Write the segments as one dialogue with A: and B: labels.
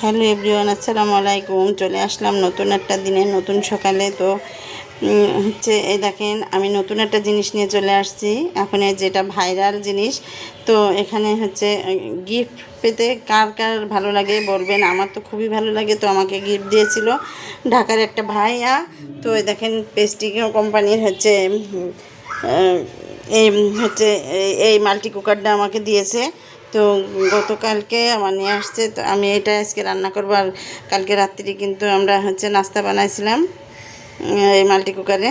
A: Hello everyone, আসসালামু আলাইকুম। চলে আসলাম নতুন একটা দিনে, নতুন সকালে। তো হচ্ছে এই দেখেন, আমি নতুন একটা জিনিস নিয়ে চলে আসছি এখন, যেটা ভাইরাল জিনিস। তো এখানে হচ্ছে গিফট পেতে কার কার ভালো লাগে বলবেন। আমার তো খুবই ভালো লাগে। তো আমাকে গিফট দিয়েছিল ঢাকার একটা ভাইয়া। তো এই দেখেন, পেস্টিগো কোম্পানির হচ্ছে এই হচ্ছে এই মাল্টি কুকারটা আমাকে দিয়েছে। তো গতকালকে আমার নিয়ে আসছে। তো আমি এটা আজকে রান্না করবো। আর কালকে রাত্রি কিন্তু আমরা হচ্ছে নাস্তা বানাইছিলাম এই মাল্টি কুকারে।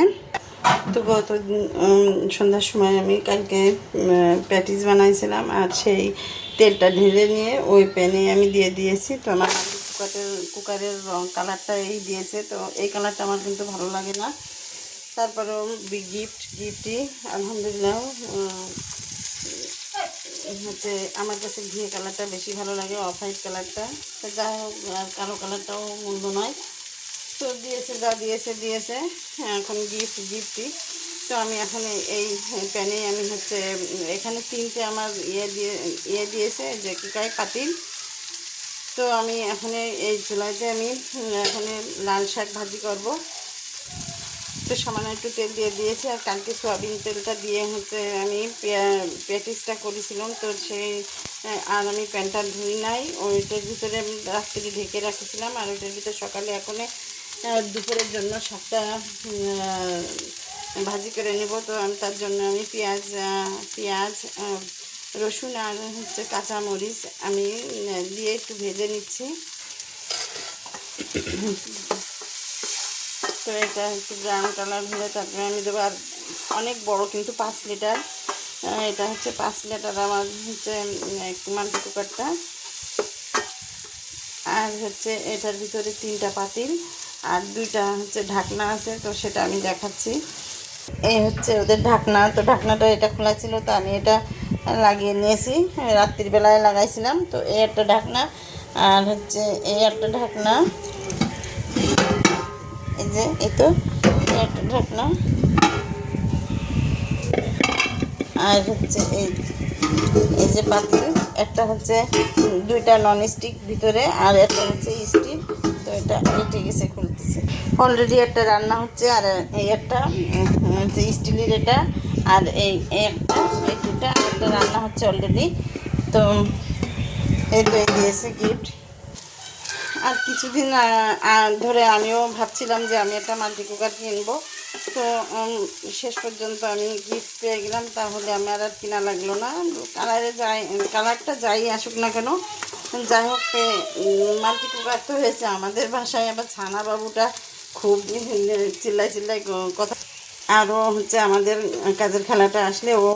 A: তো সন্ধ্যার সময় আমি কালকে প্যাটিস বানাইছিলাম, আর সেই তেলটা ঢেলে নিয়ে ওই প্যানে আমি দিয়ে দিয়েছি। তো আমার মাল্টি কুকারের রং কালারটা এই দিয়েছে। তো এই কালারটা আমার কিন্তু ভালো লাগে না। তারপরেও গিফটই আলহামদুলিল্লাহ। হচ্ছে আমার কাছে ঘিয়ে কালারটা বেশি ভালো লাগে, অফ হোয়াইট কালারটা। তো যাই হোক, আর কালো কালারটাও মন্দ নয়। তো দিয়েছে, যা দিয়েছে। এখন গিফটই। তো আমি এখন এই প্যানে আমি হচ্ছে এখানে 3টে আমার দিয়েছে যে কি কয় পাতিল। তো আমি এখানে এই চুলাতে আমি এখানে লাল শাক ভাজি করব। তো সামান্য একটু তেল দিয়ে দিয়েছি। আর কালকে সয়াবিন তেলটা দিয়ে হচ্ছে আমি প্যাটিসটা করেছিলাম। তো সেই আর আমি প্যানটা ধুই নাই, ওইটার ভিতরে রাত্রি ঢেকে রাখছিলাম। আর ওইটার ভিতরে সকালে এখন দুপুরের জন্য শাকটা ভাজি করে নেব। তো আমি তার জন্য আমি পেঁয়াজ রসুন আর হচ্ছে কাঁচামরিচ আমি দিয়ে একটু ভেজে নিচ্ছি। তো এটা হচ্ছে ব্রাউন কালার হলে তারপরে আমি দেবো। আর অনেক বড় কিন্তু 5 লিটার, এটা হচ্ছে 5 লিটার আমার হচ্ছে মাল্টি কুকারটা। আর হচ্ছে এটার ভিতরে 3টা পাতিল আর 2টা হচ্ছে ঢাকনা আছে। তো সেটা আমি দেখাচ্ছি। এই হচ্ছে ওদের ঢাকনা। তো ঢাকনাটা এটা খোলা ছিল, তো আমি এটা লাগিয়ে নিয়েছি, রাত্রিবেলায় লাগাইছিলাম। তো এই একটা ঢাকনা, আর হচ্ছে এই একটা ঢাকনা, এই তো একটা ঢাকনা। আর হচ্ছে এই যে পাতিল, একটা হচ্ছে 2টা ননস্টিক ভিতরে, আর একটা হচ্ছে স্টিল। তো এটা এটে গেছে, খুলতেছে। অলরেডি একটা রান্না হচ্ছে। আর এই একটা হচ্ছে স্টিলের এটা, আর এই একটা, এই 2টা একটা রান্না হচ্ছে অলরেডি। তো এই তো দিয়েছে গিফট। আর কিছুদিন ধরে আমিও ভাবছিলাম যে আমি একটা মাল্টি কুকার কিনবো। তো শেষ পর্যন্ত আমি গিফট পেয়ে গেলাম। তাহলে আমার আর কিনা লাগলো না। কালারটা যাই আসুক না কেন, যাই হোক মাল্টি কুকার তো হয়েছে। আমাদের বাসায় আবার ছানা বাবুটা খুব চিল্লাই কথা। আরও হচ্ছে আমাদের কাজের খেলাটা আসলে ও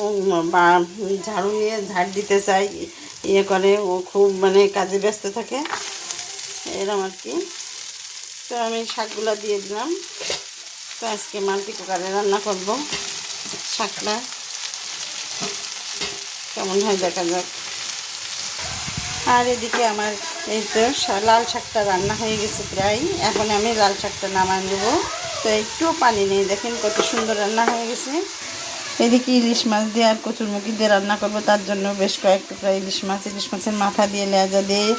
A: বা ঝাড়ু নিয়ে ঝাড় দিতে চায়, করে। ও খুব কাজে ব্যস্ত থাকে, এরকম আর কি। তো আমি শাকগুলো দিয়ে দিলাম। তো আজকে মাল্টি কুকারে রান্না করব। শাকটা কেমন হয় দেখা যাক। আর এদিকে আমার এই তো লাল শাকটা রান্না হয়ে গেছে প্রায়। এখন আমি লাল শাকটা নামায় নেব। তো একটু পানি নেই, দেখেন কত সুন্দর রান্না হয়ে গেছে। এদিকে ইলিশ মাছ দিয়ে আর কচুরমুখী দিয়ে রান্না করবো। তার জন্য বেশ কয়েক টুকরা ইলিশ মাছের মাথা দিয়ে লেজা দিয়ে।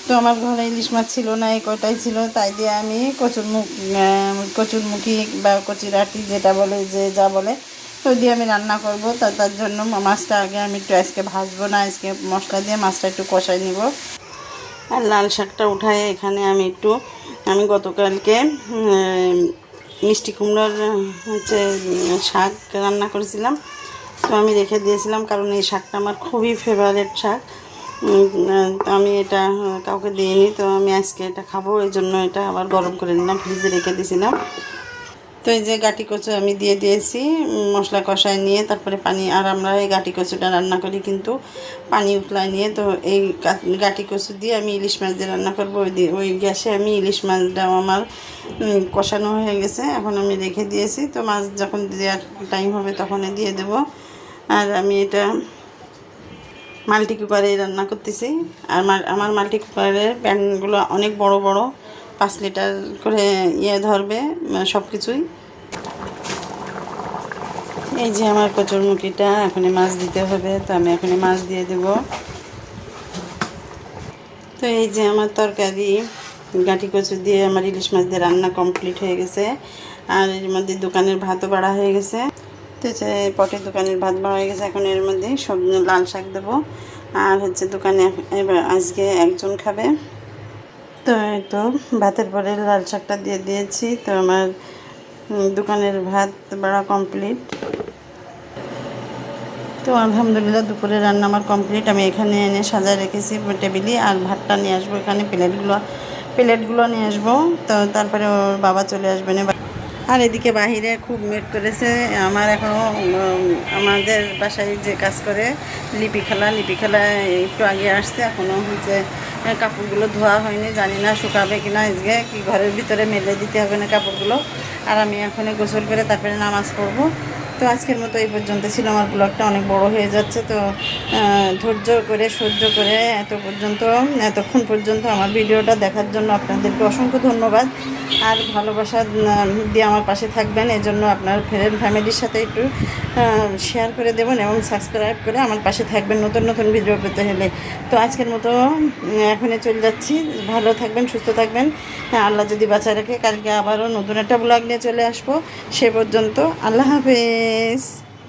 A: তো আমার ঘরে ইলিশ মাছ ছিল না, এই কয়টাই ছিল। তাই দিয়ে আমি কচুরমুখী বা কচিরাটি যেটা বলে, যে যা বলে, ওই দিয়ে আমি রান্না করব। তার জন্য মাছটা আগে আমি একটু আজকে ভাজবো না, আজকে মশলা দিয়ে মাছটা একটু কষাই নিব। আর লাল শাকটা উঠায় এখানে আমি গতকালকে মিষ্টি কুমড়োর হচ্ছে শাক রান্না করেছিলাম। তো আমি রেখে দিয়েছিলাম, কারণ এই শাকটা আমার খুবই ফেভারিট শাক। আমি এটা কাউকে দিইনি। তো আমি আজকে এটা খাবো, এই জন্য এটা আবার গরম করে নিলাম, ফ্রিজে রেখে দিয়েছিলাম। তো এই যে গাটি কচু আমি দিয়ে দিয়েছি মশলা কষায় নিয়ে, তারপরে পানি। আর আমরা এই গাটি কচুটা রান্না করি কিন্তু পানি উতলায় নিয়ে। তো এই গাটি কচু দিয়ে আমি ইলিশ মাছ দিয়ে রান্না করবো। ওই গ্যাসে আমি ইলিশ মাছটাও আমার কষানো হয়ে গেছে, এখন আমি রেখে দিয়েছি। তো মাছ যখন দেওয়ার টাইম হবে তখনই দিয়ে দেব। আর আমি এটা মাল্টি কুকারে রান্না করতেছি। আর আমার মাল্টি কুকারের প্যানগুলো অনেক বড় বড়, 5 লিটার করে ধরবে সব কিছুই। এই যে আমার কচুরমুখিটা এখনই মাছ দিতে হবে। তো আমি এখনই মাছ দিয়ে দেব। তো এই যে আমার তরকারি গাঁটি কচু দিয়ে আমার ইলিশ মাছ দিয়ে রান্না কমপ্লিট হয়ে গেছে। আর এর মধ্যে দোকানের ভাতও বাড়া হয়ে গেছে। তো যে পটে দোকানের ভাত বাড়া হয়ে গেছে। এখন এর মধ্যে সবজি লাল শাক দেবো। আর হচ্ছে দোকানে এবার আজকে একজন খাবে। তো এই তো ভাতের পরে লাল শাকটা দিয়ে দিয়েছি। তো আমার দোকানের ভাত বাড়া কমপ্লিট। তো আলহামদুলিল্লাহ দুপুরে রান্না আমার কমপ্লিট। আমি এখানে এনে সাজায় রেখেছি টেবিলে। আর ভাতটা নিয়ে আসবো এখানে, প্লেটগুলো নিয়ে আসবো। তো তারপরে ওর বাবা চলে আসবেন। আর এদিকে বাহিরে খুব মেঘ করেছে। আমার এখনও আমাদের বাসায় যে কাজ করে লিপি খালা একটু আগে আসছে। এখনও হচ্ছে কাপড়গুলো ধোয়া হয়নি, জানি না শুকাবে কিনা। আজকে কি ঘরের ভিতরে মেলে দিতে হবে না কাপড়গুলো। আর আমি এখনই গোসল করে তারপরে নামাজ পড়বো। তো আজকের মতো এই পর্যন্ত ছিল। আমার ব্লগটা অনেক বড় হয়ে যাচ্ছে। তো ধৈর্য করে সহ্য করে এতক্ষণ পর্যন্ত আমার ভিডিওটা দেখার জন্য আপনাদেরকে অসংখ্য ধন্যবাদ। আর ভালোবাসা দিয়ে আমার পাশে থাকবেন, এজন্য আপনার ফ্রেন্ড ফ্যামিলির সাথে একটু শেয়ার করে দেবেন এবং সাবস্ক্রাইব করে আমার পাশে থাকবেন নতুন নতুন ভিডিও পেতে হলে। তো আজকের মতো এখনই চলে যাচ্ছি। ভালো থাকবেন, সুস্থ থাকবেন। আল্লাহ যদি বাঁচায় রাখে কালকে আবারও নতুন একটা ব্লগ নিয়ে চলে আসবো। সে পর্যন্ত আল্লাহ হাফেজ।